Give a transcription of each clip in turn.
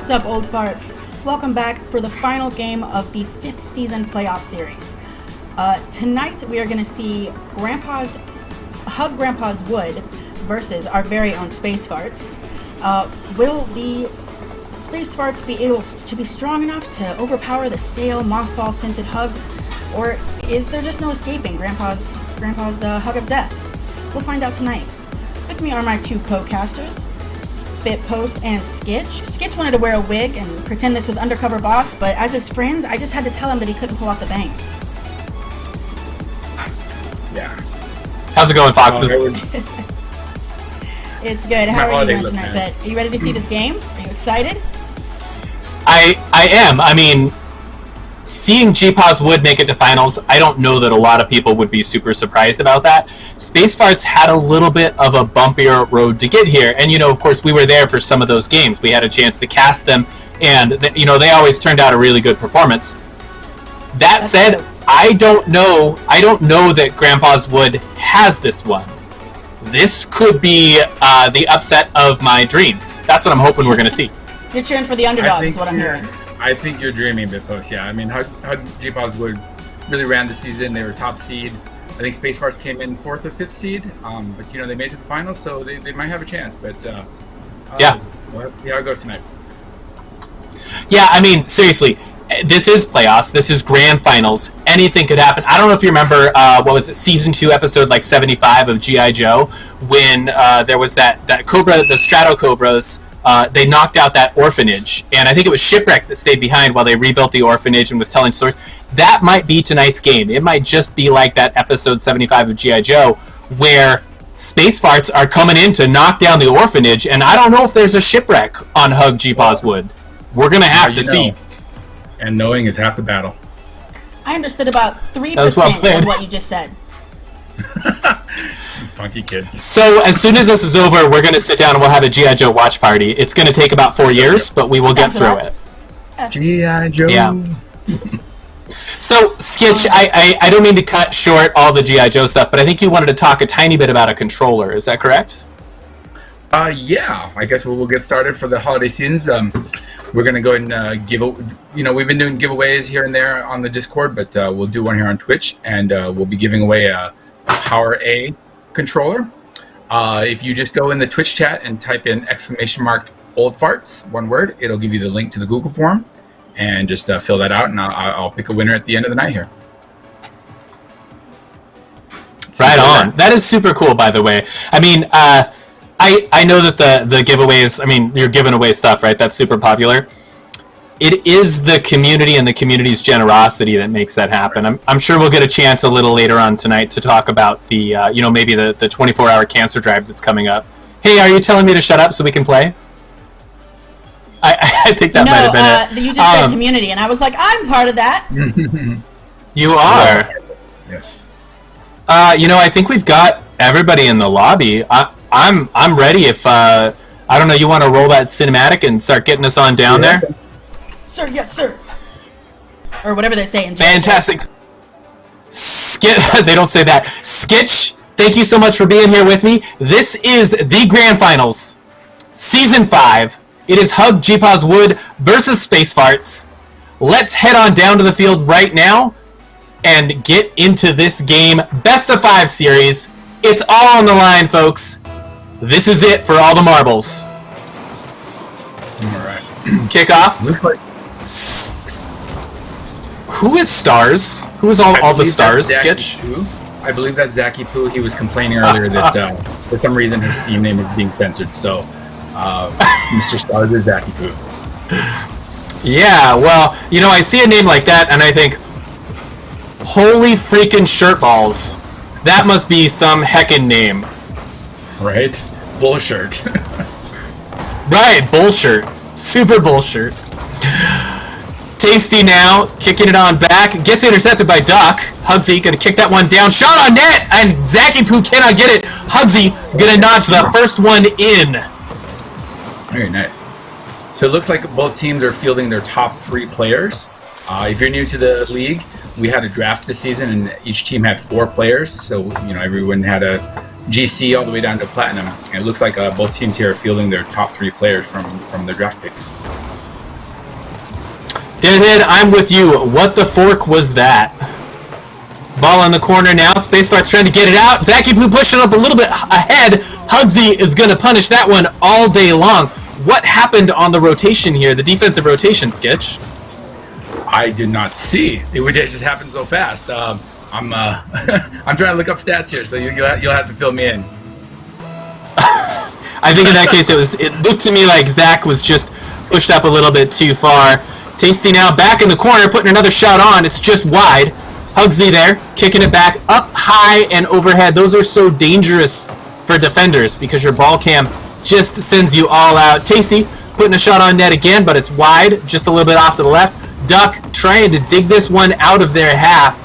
What's up, old farts? Welcome back for the final game of the 5th season playoff series. Tonight we are going to see Hug Grandpa's Wood versus our very own Space Farts. Will the Space Farts be able to be strong enough to overpower the stale, mothball-scented Hugs, or is there just no escaping Grandpa's Hug of Death? We'll find out tonight. With me are my two co-casters, Bitpost and Skitch. Skitch wanted to wear a wig and pretend this was Undercover Boss, but as his friend, I just had to tell him that he couldn't pull off the bangs. Yeah. How's it going, Foxes? It's good. How are you doing tonight, Bet? Are you ready to see this game? Are you excited? I am. I mean, seeing GPAWS Wood make it to finals, I don't know that a lot of people would be super surprised about that. Space Farts had a little bit of a bumpier road to get here, and of course, we were there for some of those games. We had a chance to cast them, and they always turned out a really good performance. That said, I don't know that Grandpa's Wood has this one. This could be the upset of my dreams. That's what I'm hoping we're going to see. You're cheering for the underdog, is what I'm hearing. I think you're dreaming, Bitpost. Yeah, I mean, Hug GPAWS Wood really ran the season. They were top seed. I think Space Farts came in 4th or 5th seed. But they made it to the finals, so they might have a chance. But yeah, we'll see how it goes tonight. Yeah, I mean, seriously, this is playoffs. This is grand finals. Anything could happen. I don't know if you remember, season 2, episode 75 of G.I. Joe, when there was that Cobra, the Strato Cobras. They knocked out that orphanage, and I think it was Shipwreck that stayed behind while they rebuilt the orphanage and was telling stories. That might be tonight's game. It might just be like that episode 75 of G.I. Joe, where Space Farts are coming in to knock down the orphanage, and I don't know if there's a Shipwreck on Hug GPAWS Wood. We're going to have to see. And knowing is half the battle. I understood about 3% of what you just said. Funky kids. So as soon as this is over, we're going to sit down and we'll have a G.I. Joe watch party. It's going to take about 4 years, but we will get through it. G.I. Joe. Yeah. So, Skitch, I don't mean to cut short all the G.I. Joe stuff, but I think you wanted to talk a tiny bit about a controller. Is that correct? Yeah. I guess we'll get started for the holiday seasons. We're going to go and we've been doing giveaways here and there on the Discord, but we'll do one here on Twitch, and we'll be giving away a Power A controller. If you just go in the Twitch chat and type in !old farts, one word, it'll give you the link to the Google form, and just fill that out, and I'll pick a winner at the end of the night here. Right on. That is super cool, by the way. I mean, I know that the giveaways, I mean, you're giving away stuff, right? That's super popular. It is the community and the community's generosity that makes that happen. I'm sure we'll get a chance a little later on tonight to talk about the, maybe the 24-hour cancer drive that's coming up. Hey, are you telling me to shut up so we can play? I think that might have been it. You just said community, and I was like, I'm part of that. You are. Yes. I think we've got everybody in the lobby. I'm ready. If I don't know, you want to roll that cinematic and start getting us on down there? Sir, yes, sir. Or whatever they say in Fantastic. They don't say that. Skitch, thank you so much for being here with me. This is the Grand Finals, Season 5. It is Hug GPAWS Wood versus Space Farts. Let's head on down to the field right now and get into this game. Best of 5 series. It's all on the line, folks. This is it for all the marbles. All right. Kickoff. Looks like Who is Stars? Who is all the Stars, Skitch? I believe that's Zachy Poo. He was complaining earlier that for some reason his Steam name is being censored. So, Mr. Stars is Zachy Poo. Yeah, well, I see a name like that and I think, holy freaking shirt balls. That must be some heckin' name. Right? Bullshirt. Right, bullshirt. Super bullshirt. Tasty now, kicking it on back. Gets intercepted by Duck. Hugsy gonna kick that one down. Shot on net! And Zachy Poo cannot get it. Hugsy gonna notch the first one in. Very nice. So it looks like both teams are fielding their top 3 players. If you're new to the league, we had a draft this season, and each team had 4 players. So, everyone had a GC all the way down to Platinum. And it looks like both teams here are fielding their top 3 players from their draft picks. Deadhead, I'm with you. What the fork was that? Ball in the corner now. Spacefart's trying to get it out. Zacky Poo pushing up a little bit ahead. Hugsy is going to punish that one all day long. What happened on the rotation here, the defensive rotation, Sketch? I did not see. It just happened so fast. I'm I'm trying to look up stats here, so you'll have to fill me in. I think in that case it looked to me like Zach was just pushed up a little bit too far. Tasty now back in the corner, putting another shot on. It's just wide. Hugsy there, kicking it back up high and overhead. Those are so dangerous for defenders because your ball cam just sends you all out. Tasty putting a shot on net again, but it's wide, just a little bit off to the left. Duck trying to dig this one out of their half.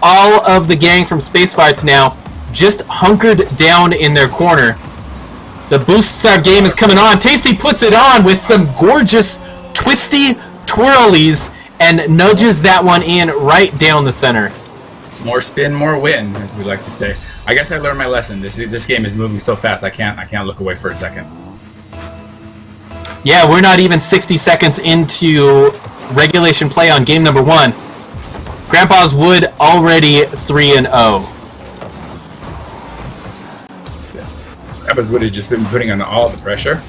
All of the gang from Space Farts now just hunkered down in their corner. The boost serve game is coming on. Tasty puts it on with some gorgeous twisty twirlies and nudges that one in right down the center. More spin, more win, as we like to say. I guess I learned my lesson. This game is moving so fast. I can't look away for a second. Yeah, we're not even 60 seconds into regulation play on game number 1. Grandpa's Wood already 3-0. Grandpa's Wood has just been putting on all the pressure.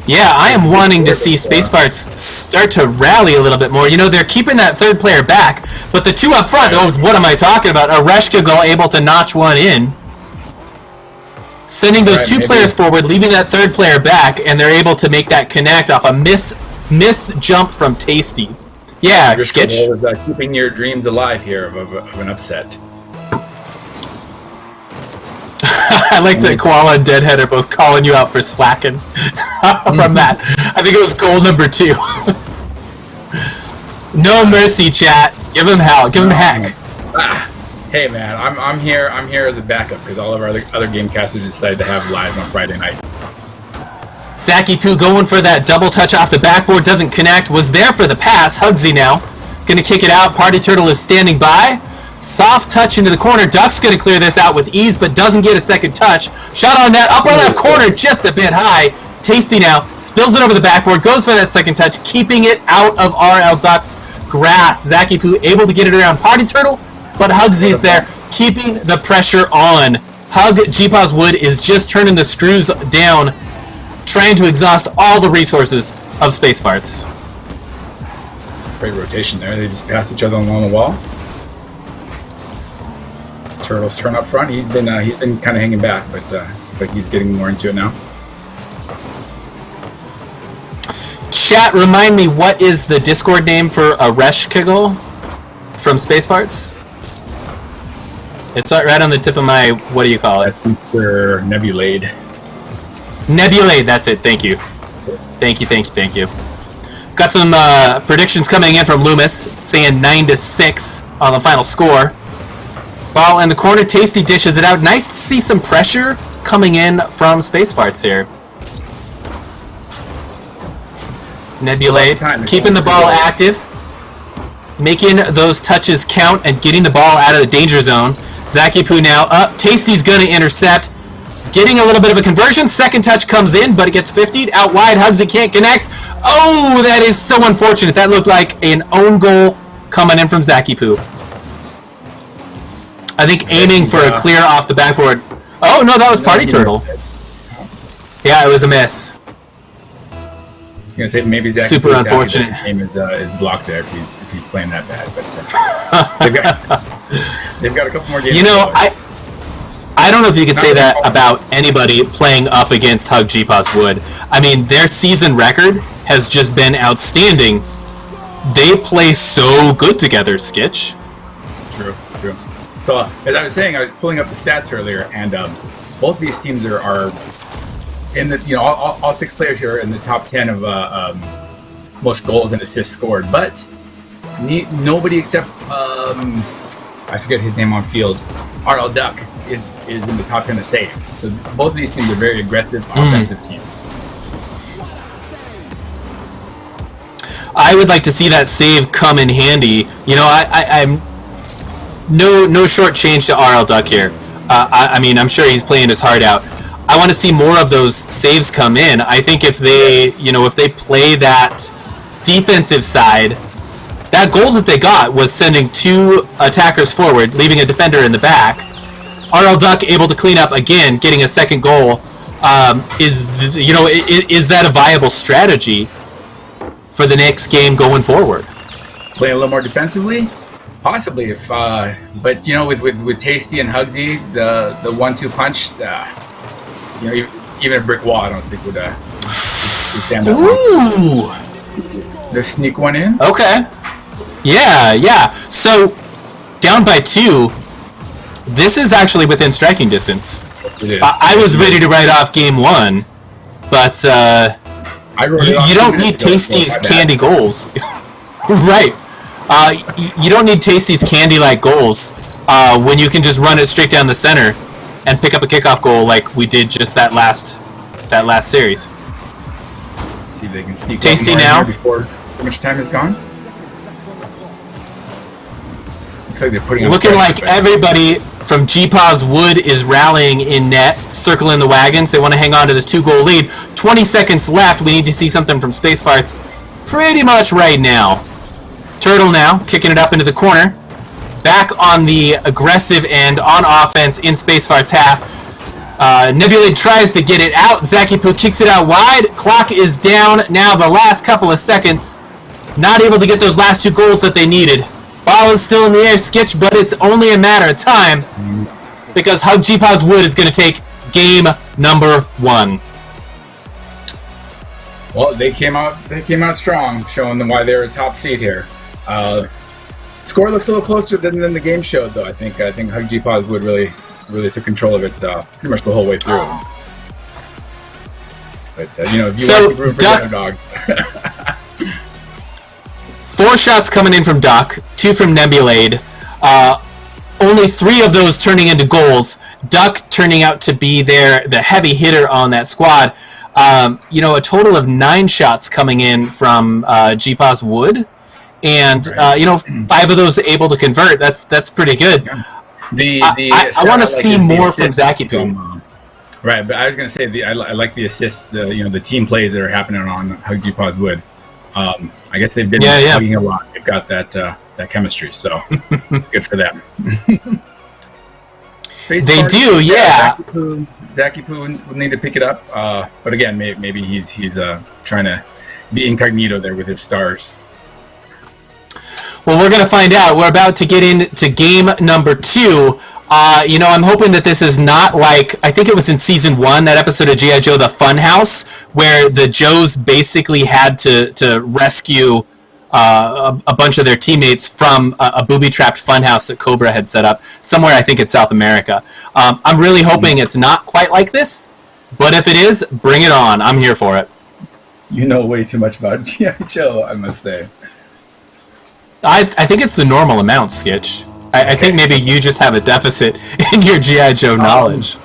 Yeah, I am wanting to see Space Farts start to rally a little bit more. You know, they're keeping that third player back, but the two up front, oh, what am I talking about? Areshkagel able to notch one in. Sending those two players forward, leaving that third player back, and they're able to make that connect off a miss jump from Tasty. Yeah, Skitch. Keeping your dreams alive here of an upset. I like that Koala and Deadhead are both calling you out for slacking from that. I think it was goal number 2. No mercy, chat. Give him hell. Give him heck. Hey man, I'm here as a backup because all of our other game casters decided to have live on Friday nights. Zacky Poo going for that double touch off the backboard, doesn't connect, was there for the pass. Hugsy now gonna kick it out. Party Turtle is standing by. Soft touch into the corner. Duck's gonna clear this out with ease, but doesn't get a second touch. Shot on that upper left corner, just a bit high. Tasty now spills it over the backboard, goes for that second touch, keeping it out of RL Duck's grasp. Zacky Poo able to get it around Party Turtle, but Hugsy's there, keeping the pressure on. GPAWS Wood is just turning the screws down, trying to exhaust all the resources of Space Farts. Great rotation there. They just pass each other along the wall. Turtles turn up front. He's been kind of hanging back, but looks like he's getting more into it now. Chat, remind me, what is the Discord name for Areshkagel from Space Farts? It's right on the tip of my, what do you call it? That's Mr. Nebulade. Nebulade, that's it. Thank you. Thank you. Got some predictions coming in from Loomis, saying 9-6 on the final score. Ball in the corner, Tasty dishes it out. Nice to see some pressure coming in from Space Farts here. Nebulade keeping the ball active, making those touches count and getting the ball out of the danger zone. Zacky Poo now up. Tasty's going to intercept. Getting a little bit of a conversion. Second touch comes in, but it gets 50'd. Out wide, Hugsy can't connect. Oh, that is so unfortunate. That looked like an own goal coming in from Zacky Poo. I think aiming for a clear off the backboard. Oh, no, that was Party Turtle. Yeah, it was a miss. I was going to say maybe Zacky super unfortunate. Game is blocked there if he's playing that bad. But they've got a couple more games. You know, I don't know if you could say that about anybody playing up against GPAWS Wood. I mean, their season record has just been outstanding. They play so good together, Skitch. True. So, as I was saying, I was pulling up the stats earlier, and both of these teams are in the, you know, all 6 players here are in the top 10 of most goals and assists scored, but nobody except I forget his name on field, RL Duck, is in the top 10 of saves. So both of these teams are very aggressive offensive teams. I would like to see that save come in handy. You know, I'm no short change to RL Duck here. I mean, I'm sure he's playing his heart out. I want to see more of those saves come in. I think if they play that defensive side, that goal that they got was sending 2 attackers forward, leaving a defender in the back. RL Duck able to clean up again, getting a second goal. Is that a viable strategy for the next game going forward? Play a little more defensively, possibly. But with Tasty and Hugsy, the 1-2 punch, even a brick wall, I don't think would stand up. Ooh, they sneak one in. Okay. Yeah. So down by 2. This is actually within striking distance. It is. I was ready to write off game 1, but you don't need Tasty's candy goals. Right. You don't need Tasty's candy-like goals when you can just run it straight down the center and pick up a kickoff goal like we did just that last series. See if they can sneak Tasty one more now. in before too much time is gone. Looks like they're putting on Looking pressure, like everybody from GPAWS Wood is rallying in net, circling the wagons. They want to hang on to this 2-goal lead. 20 seconds left. We need to see something from Space Farts pretty much right now. Turtle now, kicking it up into the corner. Back on the aggressive end on offense in Space Farts half. Nebulade tries to get it out. Zaki Poo kicks it out wide. Clock is down. Now the last couple of seconds. Not able to get those last 2 goals that they needed. Ball is still in the air, Skitch, but it's only a matter of time because Hug GPAWS Wood is going to take game number 1. Well, they came out strong, showing them why they're a top seed here. Score looks a little closer than the game showed, though. I think Hug GPAWS Wood really took control of it pretty much the whole way through. But if you So, want to room for Duck- Dog. 4 shots coming in from Duck, 2 from Nebulade. Only 3 of those turning into goals. Duck turning out to be the heavy hitter on that squad. A total of 9 shots coming in from GPAWS Wood. And, 5 of those able to convert. That's pretty good. I want to see more from Zaki Poo. Right, but I was going to say, I like the assists, the team plays that are happening on Hug GPAWS Wood. I guess they've been hugging a lot. They've got that chemistry, so it's good for them. They do, yeah. Zaki Poo would need to pick it up, but again, maybe he's trying to be incognito there with his stars. Well, we're going to find out. We're about to get into game number 2. I'm hoping that this is not like, I think it was in season 1, that episode of G.I. Joe, The Funhouse, where the Joes basically had to rescue a bunch of their teammates from a booby-trapped funhouse that Cobra had set up somewhere, I think, in South America. I'm really hoping it's not quite like this, but if it is, bring it on. I'm here for it. You know way too much about G.I. Joe, I must say. I think it's the normal amount, Skitch. I think maybe you just have a deficit in your G.I. Joe knowledge.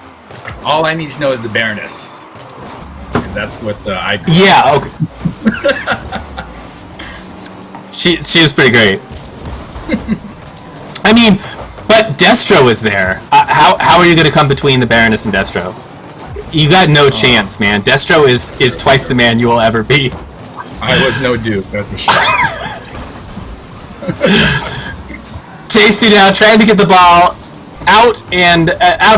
All I need to know is the Baroness. That's what I... Yeah, okay. She was pretty great. I mean, but Destro is there. How are you going to come between the Baroness and Destro? You got no chance, man. Destro is twice the man you will ever be. I was no dupe, that's for sure. Tasty now trying to get the ball out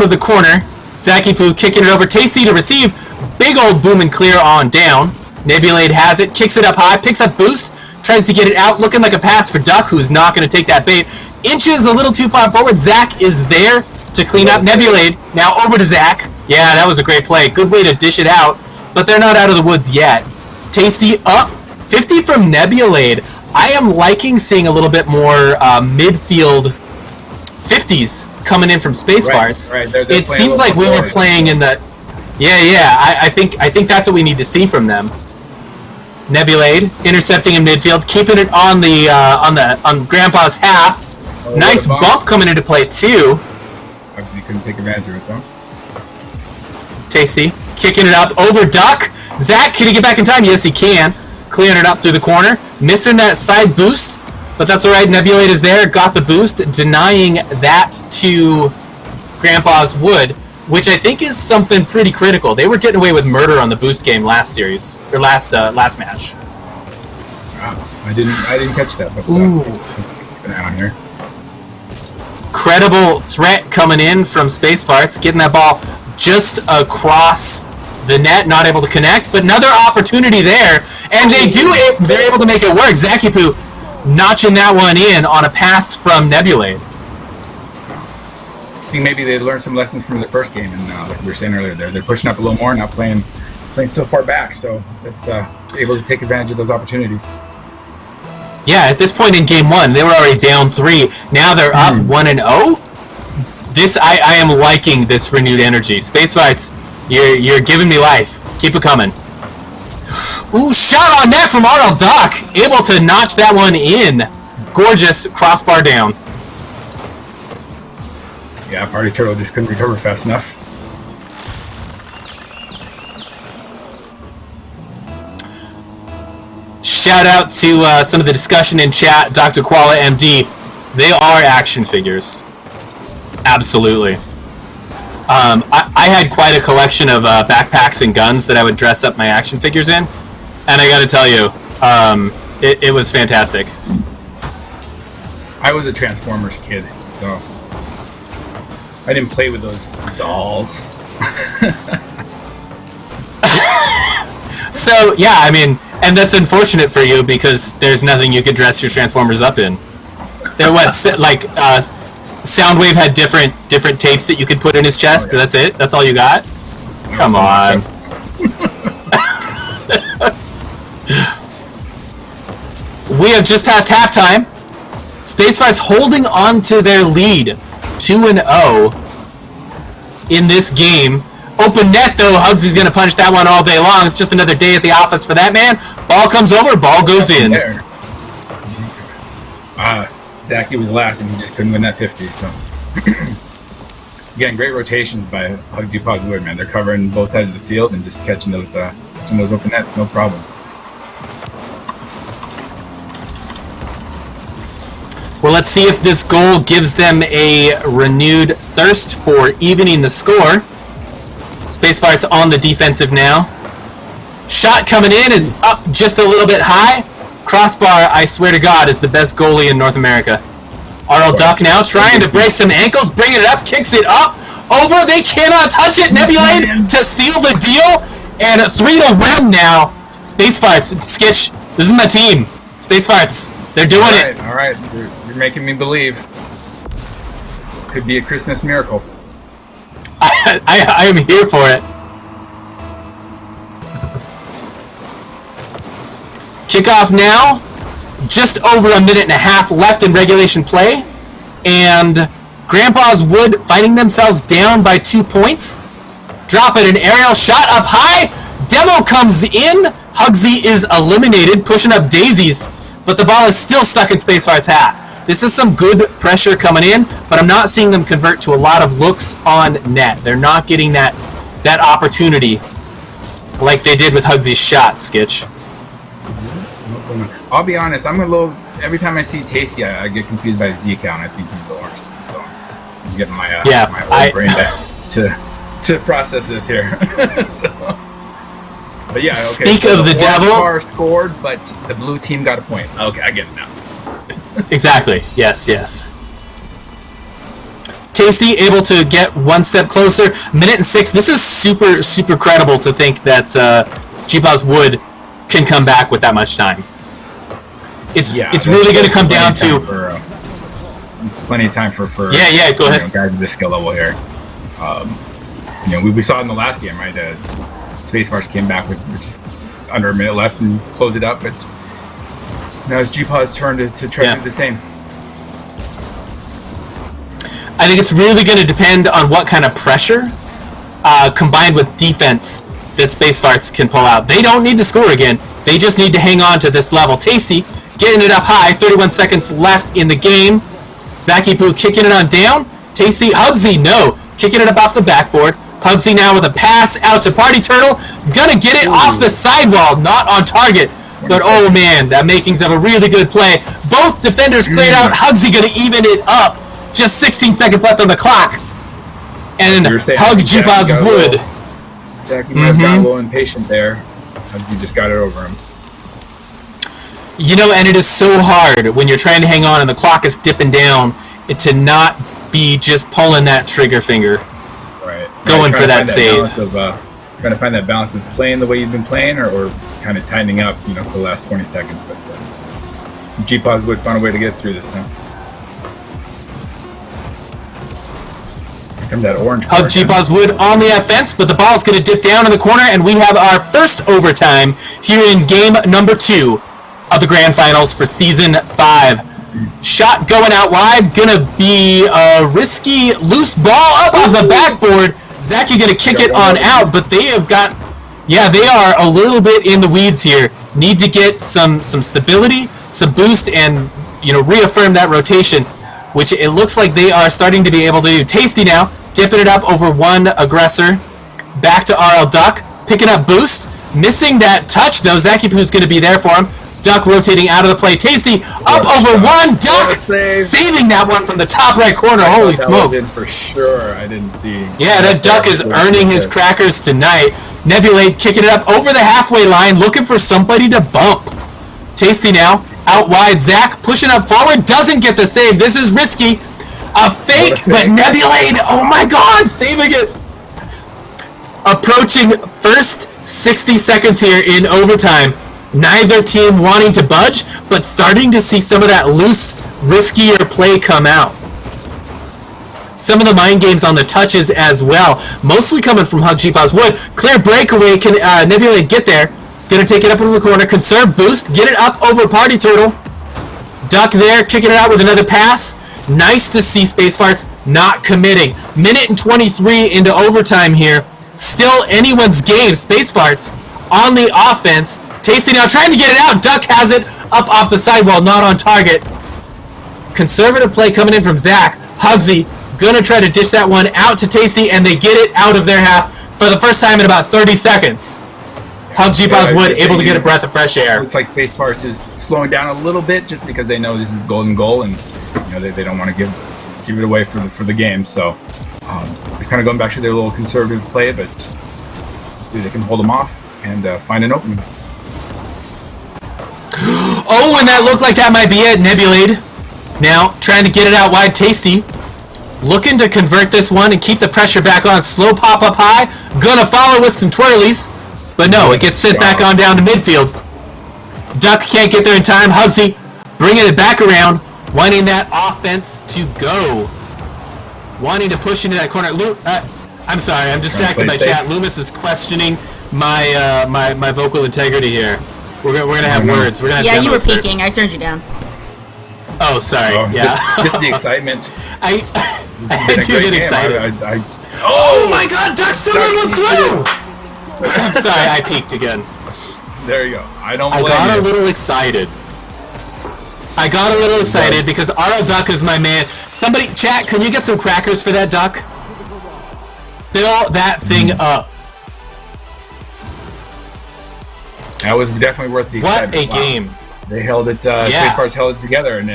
of the corner. Zaki Poo kicking it over. Tasty to receive. Big old boom and clear on down. Nebulade has it, kicks it up high, picks up boost, tries to get it out, looking like a pass for Duck, who's not going to take that bait. Inches a little too far forward. Zach is there to clean up. Nebulade now over to Zach. Yeah, that was a great play. Good way to dish it out, but they're not out of the woods yet. Tasty up. 50 from Nebulade. I am liking seeing a little bit more midfield 50s coming in from Space Farts. Right. They're it seems like we were playing in the... Yeah. I think that's what we need to see from them. Nebulade intercepting in midfield, keeping it on Grandpa's half. Nice bump coming into play too. Obviously couldn't take advantage of it though. Tasty kicking it up over Duck. Zach, can he get back in time? Yes, he can. Clearing it up through the corner. Missing that side boost, but that's all right. Nebulade is there. Got the boost. Denying that to GPAWS Wood. which I think is something pretty critical. They were getting away with murder on the boost game last series, or last match. Wow, I didn't catch that. But, keep an eye on here. Credible threat coming in from Space Farts, getting that ball just across the net, not able to connect, but another opportunity there, and they're able to make it work. Zakipu notching that one in on a pass from Nebulade. I think maybe they learned some lessons from the first game, and like we were saying earlier, they're pushing up a little more, not playing so far back, so it's able to take advantage of those opportunities. Yeah, at this point in game 1, they were already down 3. Now they're up 1-0. This I am liking this renewed energy. Space Fights, you're giving me life. Keep it coming. Ooh, shot on net from Arnold Duck, able to notch that one in. Gorgeous crossbar down. Yeah, Party Turtle just couldn't recover fast enough. Shout out to some of the discussion in chat. Dr. Koala MD, they are action figures. Absolutely. I had quite a collection of backpacks and guns that I would dress up my action figures in, and I gotta tell you, it was fantastic. I was a Transformers kid, so I didn't play with those dolls. So, yeah, I mean, and that's unfortunate for you because there's nothing you could dress your Transformers up in. They're Soundwave had different tapes that you could put in his chest. That's it? That's all you got? Come on. We have just passed halftime. Space Fights holding on to their lead, 2-0 in this game. Open net, though. Hugsy's going to punch that one all day long. It's just another day at the office for that man. Ball comes over, ball goes in. Zachy was last, and he just couldn't win that 50. So, again, great rotations by GPAWS Wood, man. They're covering both sides of the field and just catching those open nets, no problem. Well, let's see if this goal gives them a renewed thirst for evening the score. Space Fart's on the defensive now. Shot coming in, it's up just a little bit high. Crossbar, I swear to God, is the best goalie in North America. Arnold Duck now trying to break some ankles, bringing it up, kicks it up, over, they cannot touch it. Nebulade to seal the deal, and 3-1 now. Space Farts, Skitch, this is my team. Space Farts, they're doing it. All right, you're making me believe. Could be a Christmas miracle. I am here for it. Kickoff now. Just over a minute and a half left in regulation play. And GPAWS Wood finding themselves down by 2 points. Dropping an aerial shot up high. Demo comes in. Hugsy is eliminated, pushing up daisies. But the ball is still stuck in Space Fart's half. This is some good pressure coming in, but I'm not seeing them convert to a lot of looks on net. They're not getting that opportunity like they did with Hugsy's shot, Skitch. I'll be honest, every time I see Tasty, I get confused by his decal, and I think he's the orange team, so I'm getting my old brain to process this here. But yeah, okay. Speak of the devil. Car scored, but the blue team got a point. Okay, I get it now. Exactly. Yes. Tasty able to get one step closer. Minute and 6. This is super, super credible to think that GPAWS Wood can come back with that much time. It's really going to come down to. It's plenty of time for go ahead. Guys at this skill level here. We saw in the last game, right? Space Farts came back with just under a minute left and closed it up, but now it's GPAW's turn to try to do the same. I think it's really going to depend on what kind of pressure combined with defense that Space Farts can pull out. They don't need to score again. They just need to hang on to this level. Tasty getting it up high. 31 seconds left in the game. Zakipu kicking it on down. Tasty, Hugsy, no. Kicking it up off the backboard. Hugsy now with a pass out to Party Turtle. He's going to get it off the sidewall. Not on target. But, oh, man, that makings of a really good play. Both defenders cleared out. Hugsy going to even it up. Just 16 seconds left on the clock. And You were saying, Hug Zach, GPAWS would. Zach, you might have got a little impatient there. You just got it over him. You know, and it is so hard when you're trying to hang on and the clock is dipping down to not be just pulling that trigger finger. Right. Going for that save. Trying to find that balance of playing the way you've been playing or kind of tightening up, for the last 20 seconds. But GPAWS would find a way to get through this now. Come that orange Hug GPAWS would on the offense, but the ball's going to dip down in the corner, and we have our first overtime here in game number 2 of the Grand Finals for Season 5. Shot going out wide, going to be a risky loose ball up off the backboard. Zach, you're going to kick it on out, but they have got... Yeah, they are a little bit in the weeds here. Need to get some stability, some boost, and reaffirm that rotation, which it looks like they are starting to be able to do. Tasty now, dipping it up over one aggressor. Back to RL Duck, picking up boost. Missing that touch, though. Zaki Poo's going to be there for him. Duck rotating out of the play. Tasty up over one. Duck saving that one from the top right corner. Holy smokes. For sure. I didn't see. Yeah, that Duck is earning his crackers tonight. Nebulate kicking it up over the halfway line, looking for somebody to bump. Tasty now. Out wide, Zach pushing up forward, doesn't get the save. This is risky. A fake, but Nebulade, oh my god, saving it. Approaching first 60 seconds here in overtime. Neither team wanting to budge, but starting to see some of that loose, riskier play come out. Some of the mind games on the touches as well, mostly coming from Hug GPAWS would. Clear breakaway, can Nebulade get there? Gonna take it up into the corner, conserve boost, get it up over Party Turtle. Duck there, kicking it out with another pass. Nice to see Space Farts not committing. Minute and 23 into overtime here. Still anyone's game. Space Farts on the offense. Tasty now trying to get it out. Duck has it up off the sidewall, not on target. Conservative play coming in from Zach. Hugsy gonna try to dish that one out to Tasty, and they get it out of their half for the first time in about 30 seconds. Hug GPAWS would able to get a breath of fresh air. Looks like Space Farts is slowing down a little bit just because they know this is golden goal, and they don't want to give it away for the game. So they're kind of going back to their little conservative play, but hopefully they can hold them off and find an opening. Oh, and that looked like that might be it. Nebulade now trying to get it out wide. Tasty looking to convert this one and keep the pressure back on. Slow pop up high. Gonna follow with some twirlies. But no, it gets sent back on down to midfield. Duck can't get there in time. Hugsy bringing it back around. Wanting that offense to go. Wanting to push into that corner. I'm sorry, I'm distracted by chat. Loomis is questioning my my vocal integrity here. We're gonna have words. We're gonna have you were peeking. I turned you down. Oh, sorry. Just the excitement. I do get excited. Oh my God! Duck someone went through. I'm sorry, I peeked again. There you go. I got a little excited. Because RL Duck is my man. Somebody, chat, can you get some crackers for that Duck? Fill that thing up. That was definitely worth the excitement. What a game. They held it, Space Farts held it together and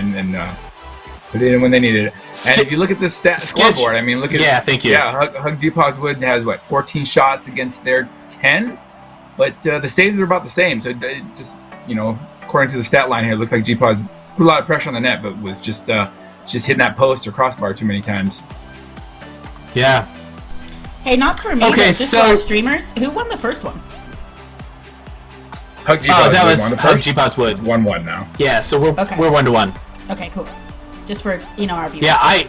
put it in when they needed it. And if you look at the scoreboard, I mean, look at Yeah, thank you. Yeah, Hug GPAWS Wood has, 14 shots against their 10? But the saves are about the same. So it just, according to the stat line here, it looks like GPAWS put a lot of pressure on the net, but was just hitting that post or crossbar too many times. Yeah. Hey, not for me, but just for our streamers. Who won the first one? Hug GPAWS that was Hug GPAWS Wood. 1-1 now. Yeah, so we're 1-1. Okay, cool. Just for our viewers. Yeah,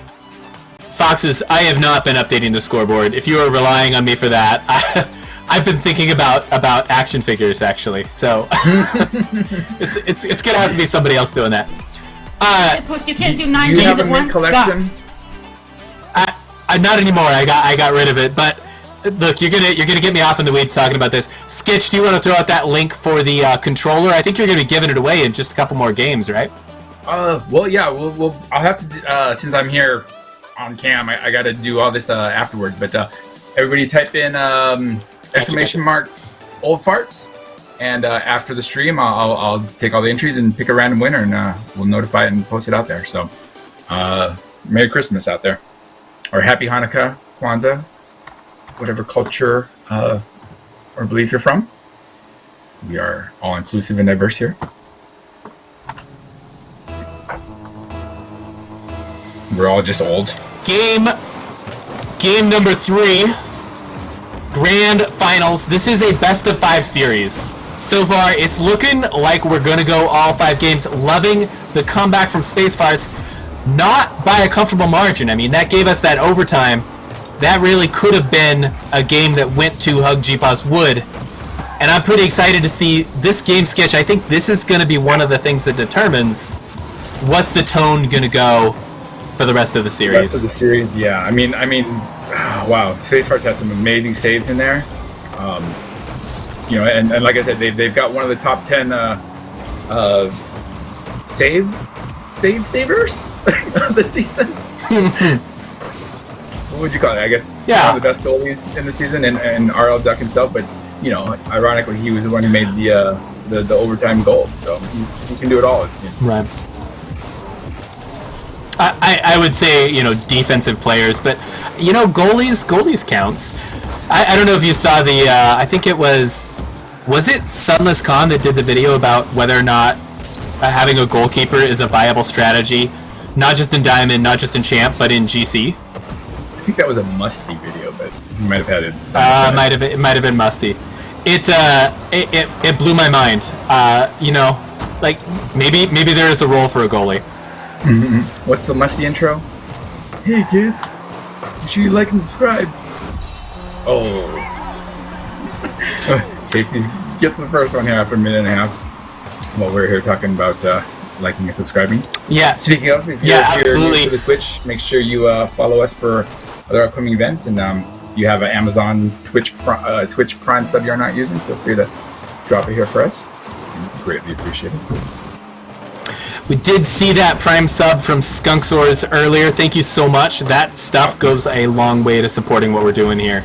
Foxes, I have not been updating the scoreboard. If you are relying on me for that, I've been thinking about action figures actually. So it's gonna have to be somebody else doing that. Post, you can't do 9 days at once. Collection? I'm not anymore. I got rid of it. But look, you're gonna get me off in the weeds talking about this. Skitch, do you want to throw out that link for the controller? I think you're gonna be giving it away in just a couple more games, right? Well, yeah. I'll have to since I'm here on cam. I got to do all this afterwards. But everybody type in exclamation mark old farts, and after the stream, I'll take all the entries and pick a random winner, and we'll notify it and post it out there. So, Merry Christmas out there, or Happy Hanukkah. Kwanzaa, whatever culture or belief you're from. We are all inclusive and diverse here. We're all just old. Game number 3, grand finals. This is a best of 5 series. So far, it's looking like we're going to go all 5 games. Loving the comeback from Space Farts. Not by a comfortable margin. I mean, that gave us that overtime. That really could have been a game that went to Hug GPAWS Wood. And I'm pretty excited to see this game sketch. I think this is going to be one of the things that determines what's the tone going to go for the rest of the series. The rest of the series, yeah. I mean, wow. Space Farts has some amazing saves in there. You know, and like I said, they've got one of the top 10 savers of the season. What would you call it? I guess one of the best goalies in the season, and RL Duck himself. But you know, ironically, he was the one who made the overtime goal. So he can do it all, it seems. Right. I would say, you know, defensive players, but you know, goalies counts. I don't know if you saw the I think it was it Sunless Khan that did the video about whether or not having a goalkeeper is a viable strategy, not just in Diamond, not just in Champ, but in GC. I think that was a Musty video, but you might have had it. It might have been Musty. It blew my mind. You know, like maybe there is a role for a goalie. Mm-hmm. What's the Musty intro? Hey kids, make sure you like and subscribe. Oh. Casey gets the first one here after a minute and a half while we're here talking about liking and subscribing. Yeah. Speaking of, if you're new to the Twitch, make sure you follow us for other upcoming events. And if you have an Amazon Twitch Prime sub you're not using, feel free to drop it here for us. Greatly appreciate it. We did see that Prime sub from Skunksaurs earlier. Thank you so much. That stuff goes a long way to supporting what we're doing here.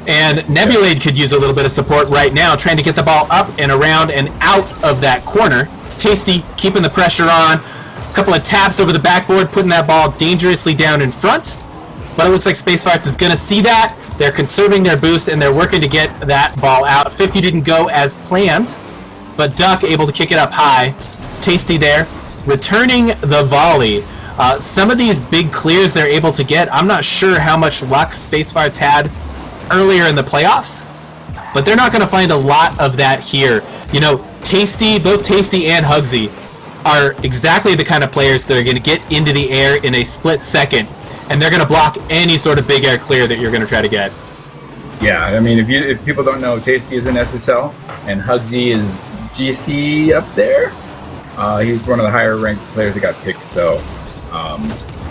And Nebulade could use a little bit of support right now, trying to get the ball up and around and out of that corner. Tasty keeping the pressure on. A couple of taps over the backboard, putting that ball dangerously down in front. But it looks like Space Farts is going to see that. They're conserving their boost, and they're working to get that ball out. 50 didn't go as planned, but Duck able to kick it up high. Tasty there, returning the volley. Some of these big clears they're able to get, I'm not sure how much luck Space Farts had earlier in the playoffs, but they're not going to find a lot of that here. You know, both Tasty and Hugsy are exactly the kind of players that are going to get into the air in a split second, and they're going to block any sort of big air clear that you're going to try to get. Yeah, I mean, if people don't know, Tasty is an SSL, and Hugsy is GC up there. He's one of the higher ranked players that got picked, so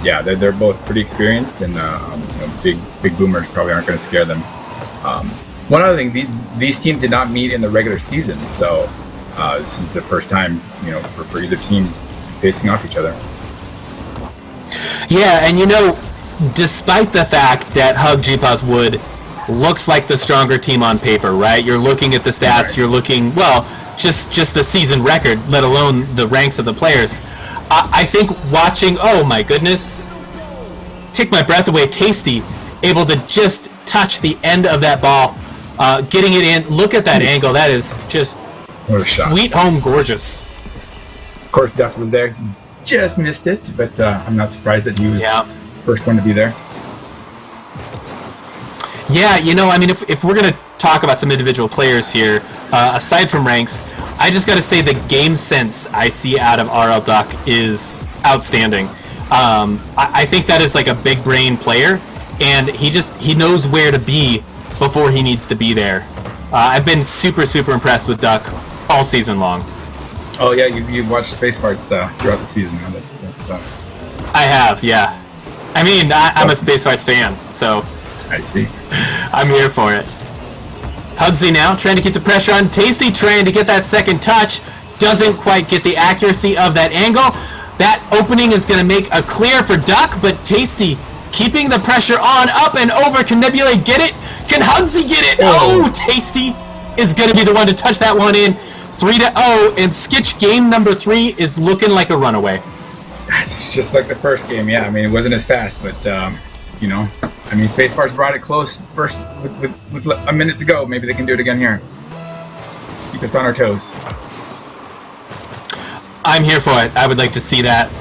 yeah, they're both pretty experienced, and you know, big boomers probably aren't going to scare them. One other thing, these teams did not meet in the regular season, so this is the first time, you know, for either team facing off each other. Yeah, and you know, despite the fact that Hug GPAWS Wood looks like the stronger team on paper, right? You're looking at the stats, right. You're looking, well, just the season record, let alone the ranks of the players. I think watching, oh my goodness, take my breath away, Tasty, able to just touch the end of that ball, getting it in. Look at that angle. That is just sweet home gorgeous. Of course, Duck was there. Just missed it, but I'm not surprised that he was the first one to be there. Yeah, you know, I mean, if we're going to talk about some individual players here, aside from ranks, I just got to say the game sense I see out of RL Duck is outstanding. I think that is like a big brain player, and he knows where to be before he needs to be there. I've been super impressed with Duck all season long. Oh yeah, you've watched Space Farts throughout the season. Now. That's I have, yeah. I mean, I'm a Space Farts fan, so I see. I'm here for it. Hugsy now trying to get the pressure on Tasty, trying to get that second touch. Doesn't quite get the accuracy of that angle. That opening is going to make a clear for Duck, but Tasty keeping the pressure on, up and over. Can Nebula get it? Can Hugsy get it? Oh, Tasty is going to be the one to touch that one in. 3-0, and Skitch game number 3 is looking like a runaway. That's just like the first game, yeah. I mean, it wasn't as fast, but, you know, I mean, Spacebar's brought it close first with a minute to go. Maybe they can do it again here. Keep us on our toes. I'm here for it. I would like to see that.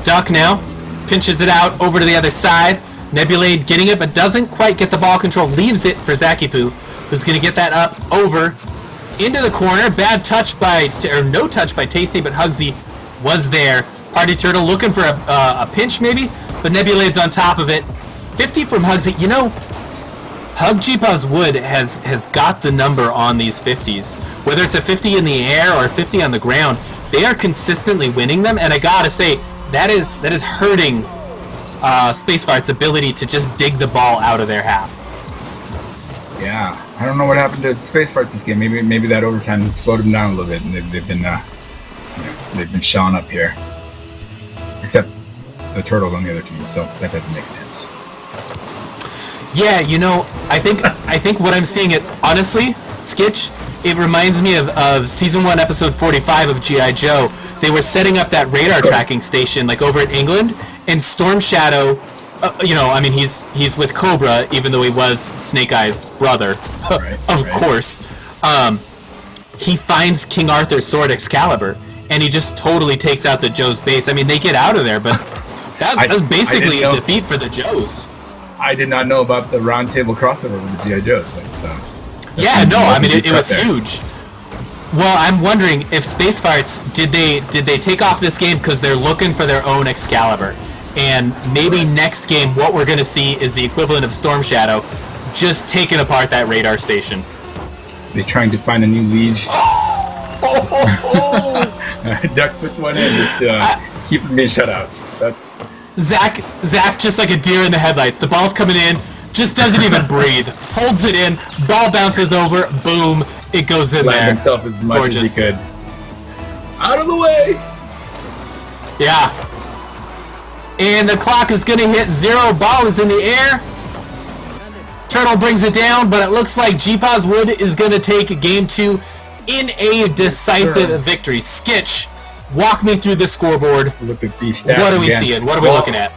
Duck now. Pinches it out over to the other side. Nebulade getting it, but doesn't quite get the ball control. Leaves it for Zakipoo, who's going to get that up over into the corner. Bad touch by, or no touch by Tasty, but Hugsy was there. Party Turtle looking for a pinch maybe, but Nebulade's on top of it. 50 from Hugsy. You know, Hug GPAWS Wood has got the number on these 50s. Whether it's a 50 in the air or a 50 on the ground, they are consistently winning them, and I gotta say, that is hurting Spacefart's ability to just dig the ball out of their half. Yeah, I don't know what happened to Spacefarts this game. Maybe that overtime slowed them down a little bit, and they've been showing up here. Except the turtles on the other team, so that doesn't make sense. Yeah, you know, I think what I'm seeing, it honestly, Skitch, it reminds me of season 1, episode 45 of G.I. Joe. They were setting up that radar tracking station, like over in England, and Storm Shadow, you know, I mean, he's with Cobra, even though he was Snake Eye's brother, of course. He finds King Arthur's sword Excalibur, and he just totally takes out the Joe's base. I mean, they get out of there, but that's basically a defeat for the Joes. I did not know about the round table crossover with the G.I. Joes. Yeah, no, I mean, it was huge. Well, I'm wondering if Spacefarts, did they take off this game because they're looking for their own Excalibur? And maybe next game, what we're going to see is the equivalent of Storm Shadow just taking apart that radar station. They're trying to find a new liege. Duck puts one in just to keep them being shut out. That's Zach, just like a deer in the headlights. The ball's coming in, just doesn't even breathe. Holds it in, ball bounces over, boom, it goes in there. Himself as much Gorgeous. as he could. Out of the way! Yeah. And the clock is going to hit 0. Ball is in the air. Turtle brings it down, but it looks like GPAWS Wood is going to take game 2 in a decisive victory. Skitch, walk me through the scoreboard. Look at these stats. What are we again. seeing? What are we looking at?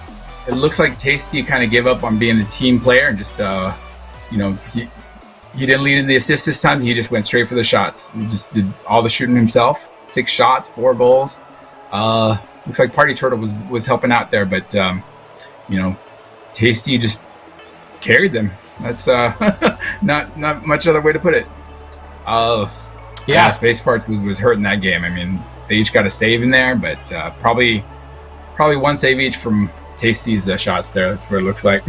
It looks like Tasty kind of gave up on being a team player and just, you know, he didn't lead in the assist this time. He just went straight for the shots. He just did all the shooting himself. 6 shots, 4 goals. Looks like Party Turtle was helping out there, but you know, Tasty just carried them. That's not much other way to put it. Yeah, Spacefarts was hurting that game. I mean, they each got a save in there, but probably one save each from Tasty's shots there. That's what it looks like.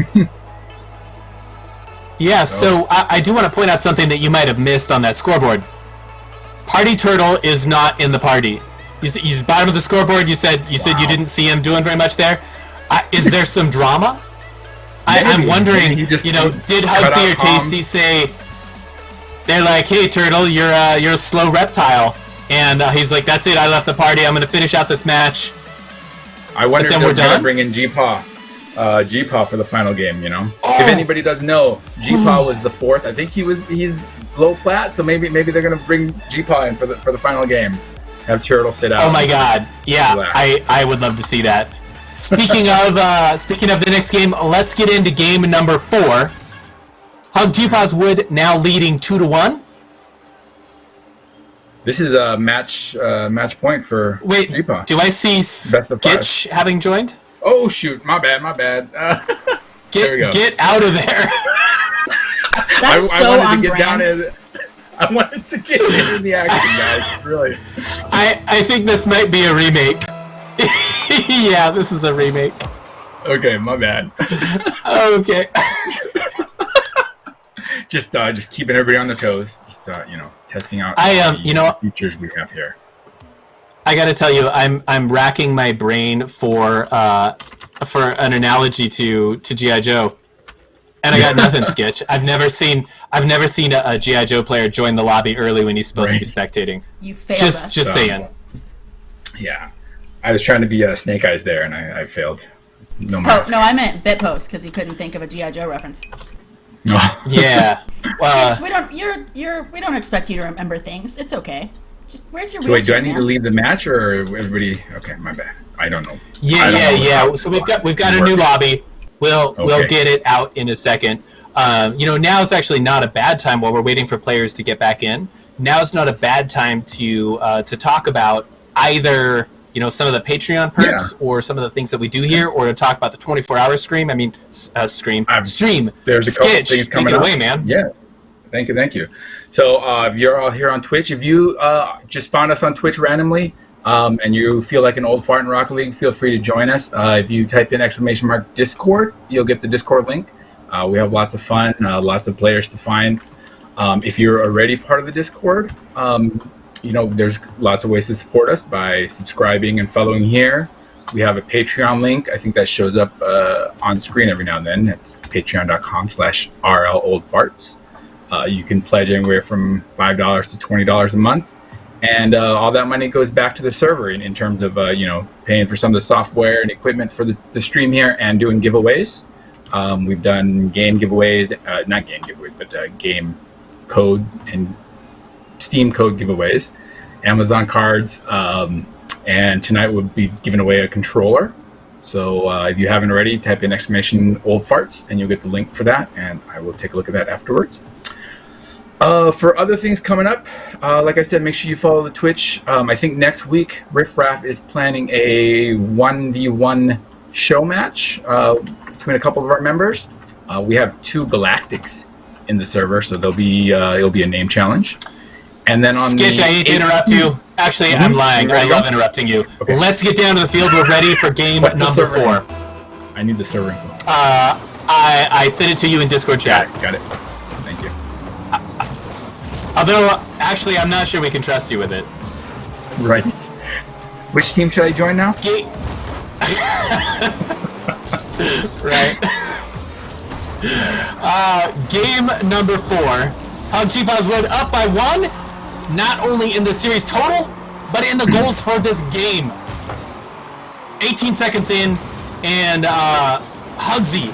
Yeah, so I do want to point out something that you might have missed on that scoreboard. Party Turtle is not in the party. He's bottom of the scoreboard. You said you didn't see him doing very much there. Is there some drama? I'm wondering, you know, did Hugsy or Tasty say, they're like, hey, Turtle, you're a slow reptile. And he's like, that's it, I left the party, I'm going to finish out this match. I wonder if they're going to bring in GPAW for the final game, you know? If anybody doesn't know, GPAW was the 4th. I think he's low plat, so maybe they're going to bring GPAW in for the final game. Have Turtle sit out. Oh my god. Yeah, I would love to see that. Speaking of the next game, let's get into game number 4. Hug GPAWS Wood now leading 2-1. This is a match point for GPAW. Do I see Skitch having joined? Oh shoot, my bad. There we go. Get out of there. That's so on brand. I wanted to get into the action, guys. Really. I think this might be a remake. Yeah, this is a remake. Okay, my bad. Okay. Just keeping everybody on their toes. Just you know, testing out the features we have here. I got to tell you, I'm racking my brain for an analogy to G.I. Joe. And I got nothing, Skitch. I've never seen a G.I. Joe player join the lobby early when he's supposed to be spectating. You failed us. Just saying. Yeah. I was trying to be Snake Eyes there, and I failed. No mask. No, I meant Bitpost, because he couldn't think of a G.I. Joe reference. No. Yeah. We don't expect you to remember things. It's okay. Just where's your So wait, do I wheelchair, need to man? leave the match or everybody? Okay, my bad. I don't know. Yeah. So we've got a new lobby. We'll get it out in a second. Now is actually not a bad time while we're waiting for players to get back in. Now is not a bad time to talk about either some of the Patreon perks or some of the things that we do here, or to talk about the 24-hour stream. I mean, stream. There's a couple things coming take it up. away, man. Yeah. Thank you. So if you're all here on Twitch, if you just found us on Twitch randomly and you feel like an old fart in Rocket League, feel free to join us. If you type in !Discord, you'll get the Discord link. We have lots of fun, lots of players to find. If you're already part of the Discord, there's lots of ways to support us by subscribing and following here. We have a Patreon link. I think that shows up on screen every now and then. It's patreon.com/RLOldFarts. You can pledge anywhere from $5 to $20 a month. And all that money goes back to the server in terms of, paying for some of the software and equipment for the stream here and doing giveaways. We've done game giveaways, not game giveaways, but game code and Steam code giveaways, Amazon cards, and tonight we'll be giving away a controller. So if you haven't already, type in !Old Farts and you'll get the link for that, and I will take a look at that afterwards. For other things coming up, like I said, make sure you follow the Twitch. I think next week, Riff Raff is planning a 1v1 show match between a couple of our members. We have 2 Galactics in the server, so it'll be a name challenge. And then on Skitch, I hate to interrupt you. Actually, I'm lying. I love interrupting you. Okay. Let's get down to the field. We're ready for game number 4. I need the server info. I sent it to you in Discord chat. Got it. Thank you. Although, actually, I'm not sure we can trust you with it. Right. Which team should I join now? Right. Game number 4. GPAWS Wood up by 1, not only in the series total, but in the goals for this game. 18 seconds in, and Hugsy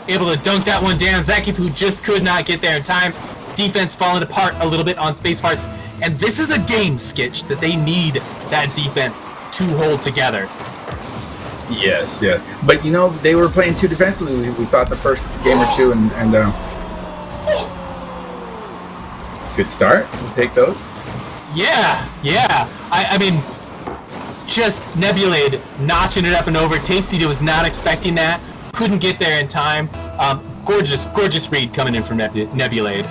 able to dunk that one down. Zakipoo just could not get there in time. Defense falling apart a little bit on Space Farts. And this is a game, Skitch, that they need that defense to hold together. Yes. But, they were playing too defensively. We thought the first game or two, and good start. We'll take those. Yeah. I mean, just Nebulade notching it up and over. Tasty was not expecting that. Couldn't get there in time. Gorgeous read coming in from Nebulade.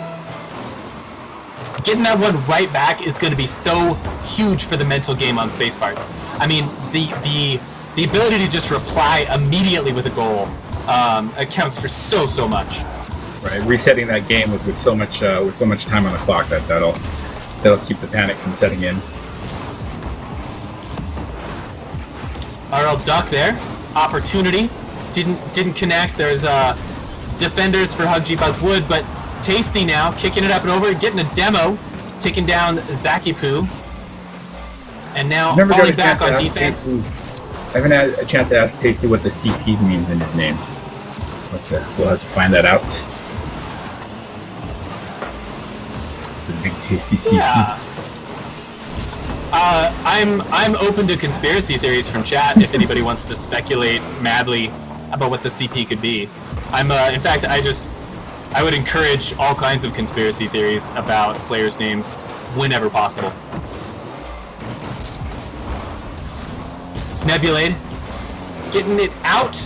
Getting that one right back is going to be so huge for the mental game on Space Farts. I mean, the ability to just reply immediately with a goal accounts for so much. Right, resetting that game with so much time on the clock that'll keep the panic from setting in. RL Duck there, opportunity, didn't connect. There's defenders for GPAWS Wood, but Tasty now kicking it up and over, getting a demo, taking down Zakipoo, and now falling back on defense. I haven't had a chance to ask Tasty what the CP means in his name. We'll have to find that out. The big tasty CP. Yeah. I'm open to conspiracy theories from chat if anybody wants to speculate madly about what the CP could be. In fact, I would encourage all kinds of conspiracy theories about players' names whenever possible. Nebulade getting it out,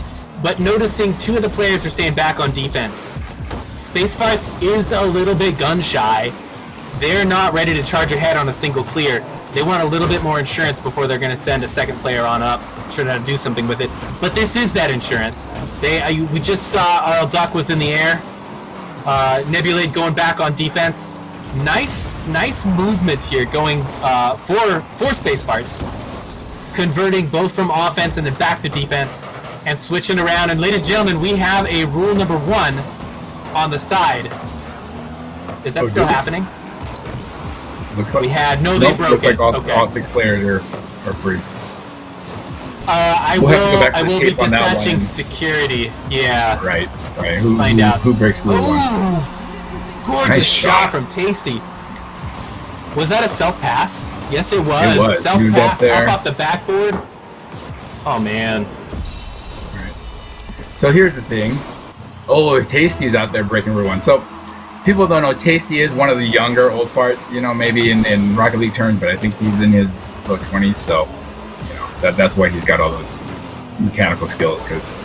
but noticing 2 of the players are staying back on defense. Space Farts is a little bit gun shy. They're not ready to charge ahead on a single clear. They want a little bit more insurance before they're going to send a second player on up, sure how to do something with it. But this is that insurance. We just saw RL Duck was in the air. Nebulade going back on defense. Nice movement here going for Space Farts. Converting both from offense and then back to defense and switching around. And ladies and gentlemen, we have a rule number 1 on the side. Is that still happening? Looks like they broke it. Like all 6 players are free. I will be dispatching security. Yeah. Right. Find out who breaks rule 1. Gorgeous shot from Tasty. Was that a self-pass? Yes, it was. It was. Self-pass up off the backboard. Oh, man. Right. So here's the thing. Oh, Tasty's out there breaking Rule 1. So people don't know, Tasty is one of the younger old farts, maybe in Rocket League terms, but I think he's in his low 20s, so, that's why he's got all those mechanical skills, because,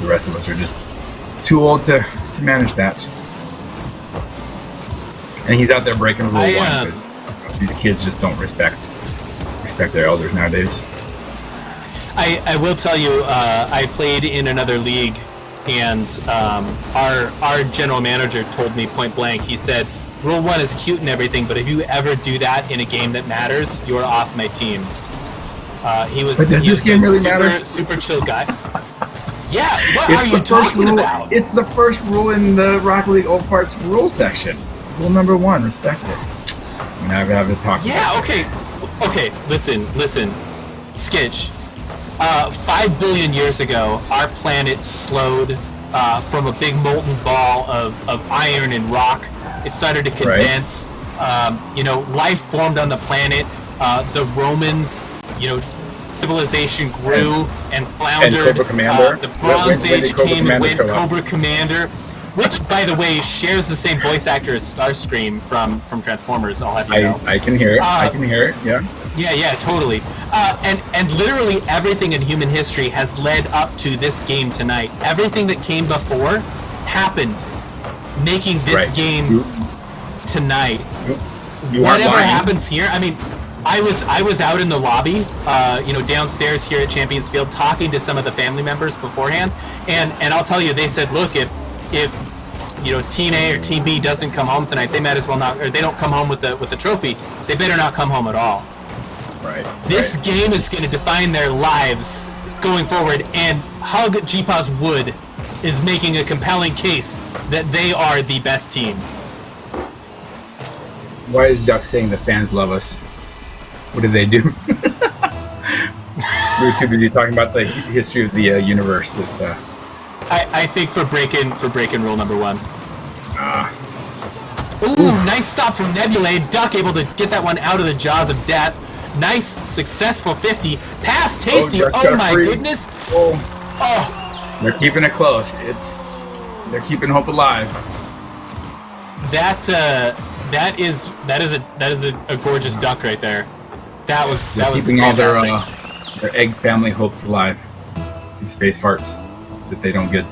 the rest of us are just too old to manage that. And he's out there breaking Rule 1, because these kids just don't respect their elders nowadays. I will tell you, I played in another league, and our general manager told me point blank, he said, Rule 1 is cute and everything, but if you ever do that in a game that matters, you're off my team. He was this game really matter? Super chill guy. Yeah, what are you talking about? It's the first rule in the Rocket League Old Farts rule section. Rule number 1, respect it. I'm going to have to talk about it. Okay, listen, Skitch. 5 billion years ago, our planet slowed from a big molten ball of iron and rock. It started to condense. Right. Life formed on the planet. The Romans, civilization grew and floundered. And Cobra Commander. The Bronze Age came and went. Cobra Commander, which, by the way, shares the same voice actor as Starscream from Transformers. I'll have you know. I can hear it. I can hear it. Yeah. Yeah, totally. And literally everything in human history has led up to this game tonight. Everything that came before happened, making this game tonight. Whatever happens here, I mean, I was out in the lobby, downstairs here at Champions Field, talking to some of the family members beforehand, and I'll tell you, they said, look, if Team A or Team B doesn't come home tonight, they might as well not, or they don't come home with the trophy, they better not come home at all. Right. This game is going to define their lives going forward, and Hug GPAWS Wood is making a compelling case that they are the best team. Why is Duck saying the fans love us? What did they do? We were too busy talking about the history of the universe. That I think for breaking rule number 1. Ooh, nice stop from Nebulade. Duck able to get that one out of the jaws of death. Nice, successful 50. Pass Tasty. Oh my goodness. Oh. They're keeping it close. They're keeping hope alive. That is a gorgeous duck right there. That was keeping all their egg family hopes alive. These space farts that they don't get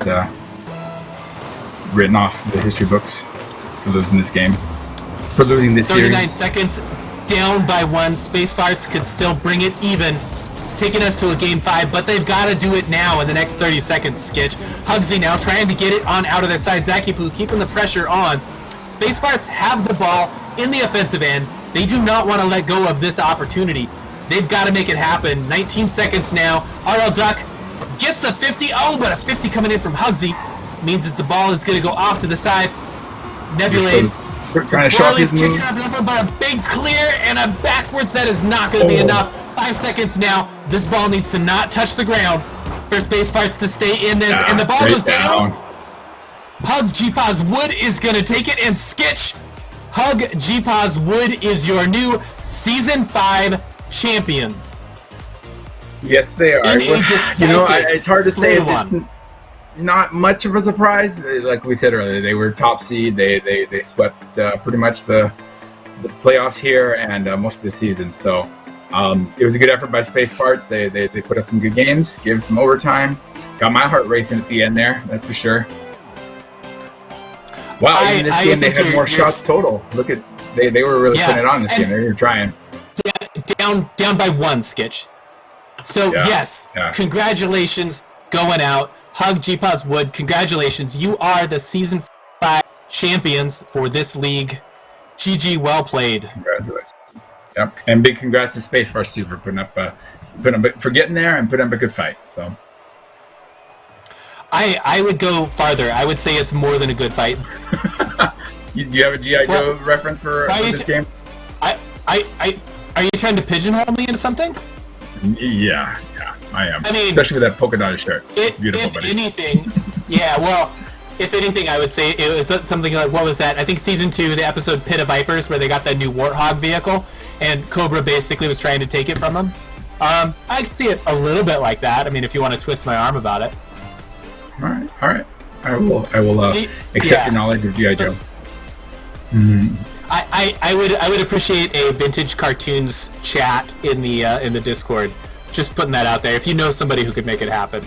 written off the history books for losing this game, for losing this 39 series. 39 seconds, down by 1. Space farts could still bring it even, taking us to a game 5, but they've got to do it now in the next 30 seconds. Skitch, Hugsy now trying to get it on out of their side. Zaki Poo keeping the pressure on. Space farts have the ball in the offensive end. They do not want to let go of this opportunity. They've got to make it happen. 19 seconds now. RL Duck gets the 50. Oh, but a 50 coming in from Hugsy means that the ball is going to go off to the side. Nebulade trying to show off his kicking move. off, but a big clear and a backwards. That is not going to be enough. 5 seconds now. This ball needs to not touch the ground for Space Farts to stay in this, and the ball goes down. Hug GPAWS Wood is going to take it, and Skitch, Hug GPAWS Wood is your new Season 5 champions. Yes, they are. It's hard to say. It's not much of a surprise. Like we said earlier, they were top seed. They swept pretty much the playoffs here and most of the season. So it was a good effort by Space Farts. They put up some good games, gave some overtime. Got my heart racing at the end there, that's for sure. Wow, in this game they had more shots total. Look at they were really putting it on this game. They were trying. Down by 1, Skitch. So congratulations going out. Hug GPAWS Wood, congratulations. You are the Season 5 champions for this league. GG, well played. Congratulations. Yep, and big congrats to Space Farce too for for getting there and putting up a good fight. So. I would go farther. I would say it's more than a good fight. Do you have a G.I. Joe reference for this game? Are you trying to pigeonhole me into something? Yeah, I am. I mean, especially with that polka dot shirt. It's beautiful, if anything, yeah. Well, if anything, I would say it was something like, what was that? I think season 2, the episode Pit of Vipers, where they got that new Warthog vehicle, and Cobra basically was trying to take it from him. I can see it a little bit like that. I mean, if you want to twist my arm about it. All right. I will accept your knowledge of G.I. Joe. I would appreciate a vintage cartoons chat in the Discord. Just putting that out there. If you know somebody who could make it happen.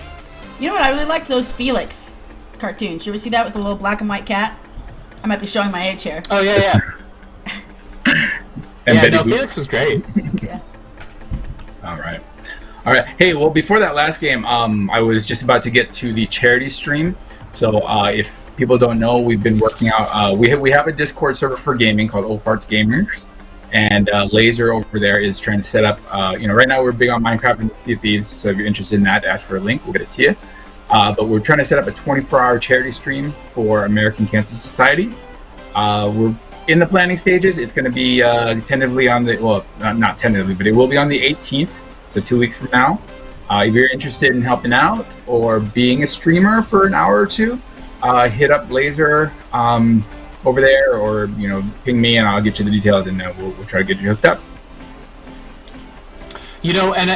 You know what? I really liked those Felix cartoons. You ever see that with the little black and white cat? I might be showing my age here. Oh yeah. Felix was great. Yeah. All right. Hey, well, before that last game, I was just about to get to the charity stream. So if people don't know, we've been working out. We have a Discord server for gaming called Old Farts Gamers, and Laser over there is trying to set up. Right now we're big on Minecraft and Sea of Thieves. So if you're interested in that, ask for a link. We'll get it to you. But we're trying to set up a 24-hour charity stream for American Cancer Society. We're in the planning stages. It's going to be tentatively on not tentatively, but it will be on the 18th, so 2 weeks from now. If you're interested in helping out or being a streamer for an hour or two, hit up Laser over there, or ping me and I'll get you the details, and we'll try to get you hooked up. And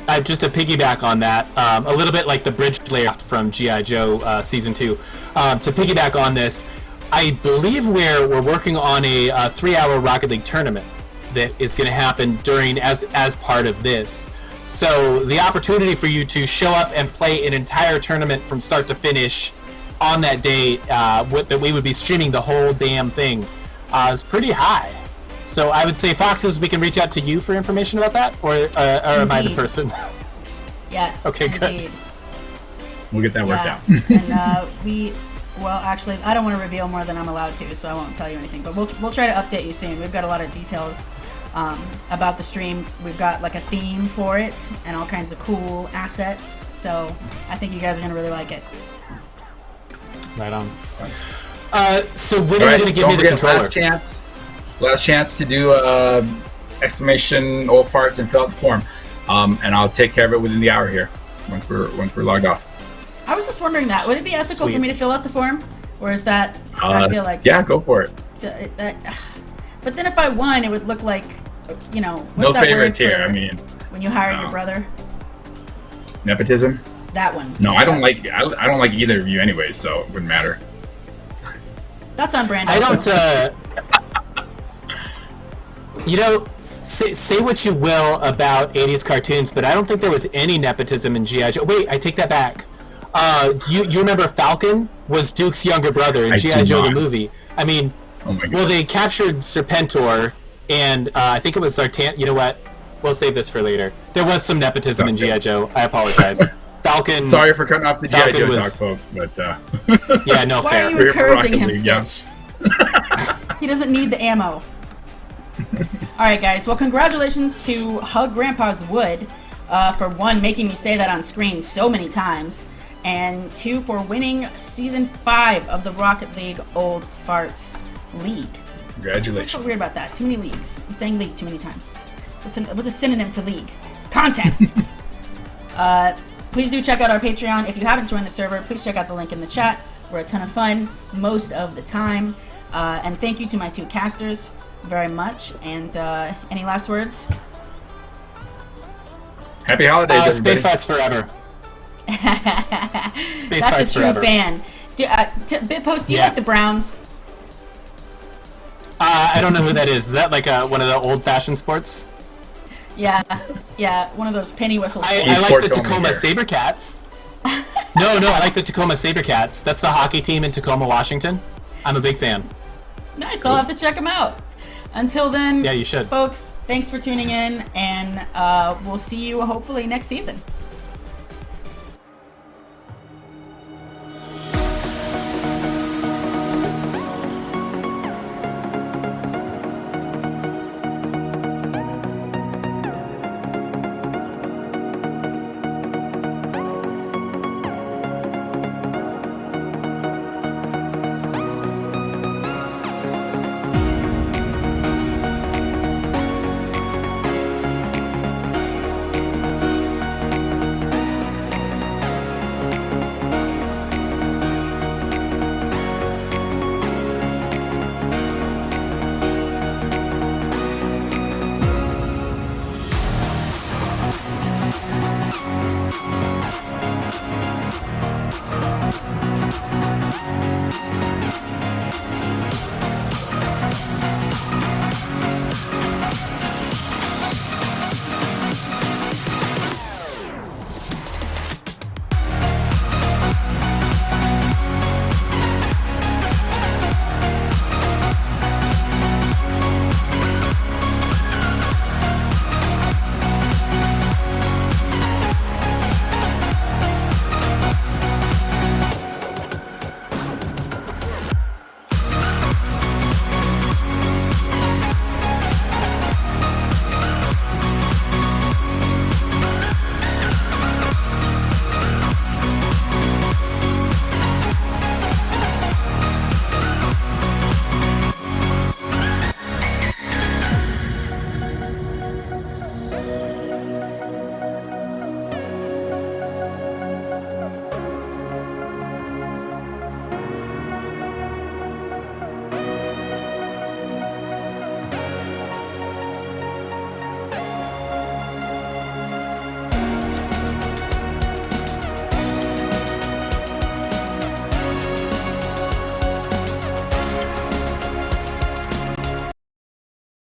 I just to piggyback on that, a little bit like the bridge layer from G.I. Joe season 2. To piggyback on this, I believe we're working on a 3-hour Rocket League tournament that is going to happen as part of this. So the opportunity for you to show up and play an entire tournament from start to finish on that day, that we would be streaming the whole damn thing, is pretty high. So I would say, Foxes, we can reach out to you for information about that, or am I the person? Yes. Okay, indeed. good. We'll get that worked out. And actually, I don't want to reveal more than I'm allowed to, so I won't tell you anything. But we'll try to update you soon. We've got a lot of details about the stream. We've got like a theme for it and all kinds of cool assets. So I think you guys are gonna really like it. Right on. So when are you gonna give me the controller? Last chance to do exclamation Old Farts and fill out the form, and I'll take care of it within the hour here once we're logged off. I was just wondering that. Would it be ethical for me to fill out the form? Or is that, I feel like... Yeah, go for it. But then if I won, it would look like, what's no that favorites word here, I mean... When you hire your brother? Nepotism? That one. No, I don't like either of you anyway, so it wouldn't matter. That's on brand. I don't, say what you will about 80s cartoons, but I don't think there was any nepotism in G.I. Joe. Wait, I take that back. You remember Falcon was Duke's younger brother in G.I. Joe the movie. I mean, they captured Serpentor, and I think it was Zartan. You know what? We'll save this for later. There was some nepotism in G.I. Joe. I apologize. Falcon. Sorry for cutting off the G.I. Joe talk, folks, but yeah, no Why fair. are you encouraging him, Stitch? He doesn't need the ammo. All right, guys. Well, congratulations to Hug Grandpa's Wood for 1, making me say that on screen so many times, and 2, for winning Season 5 of the Rocket League Old Farts League. Congratulations. What's so weird about that? Too many leagues. I'm saying league too many times. What's a synonym for league? Contest! Please do check out our Patreon. If you haven't joined the server, please check out the link in the chat. We're a ton of fun most of the time. And thank you to my 2 casters very much. And any last words? Happy holidays, everybody. Space Fights forever. Space That's Fights a true forever. fan. Bitpost, do you like the Browns? I don't know who that is. Is that like one of the old-fashioned sports? Yeah, one of those penny whistles. I like the Tacoma Sabercats. No, I like the Tacoma Sabercats. That's the hockey team in Tacoma, Washington. I'm a big fan. Nice, cool. I'll have to check them out. Until then, yeah, you should. Folks, thanks for tuning in, and we'll see you hopefully next season.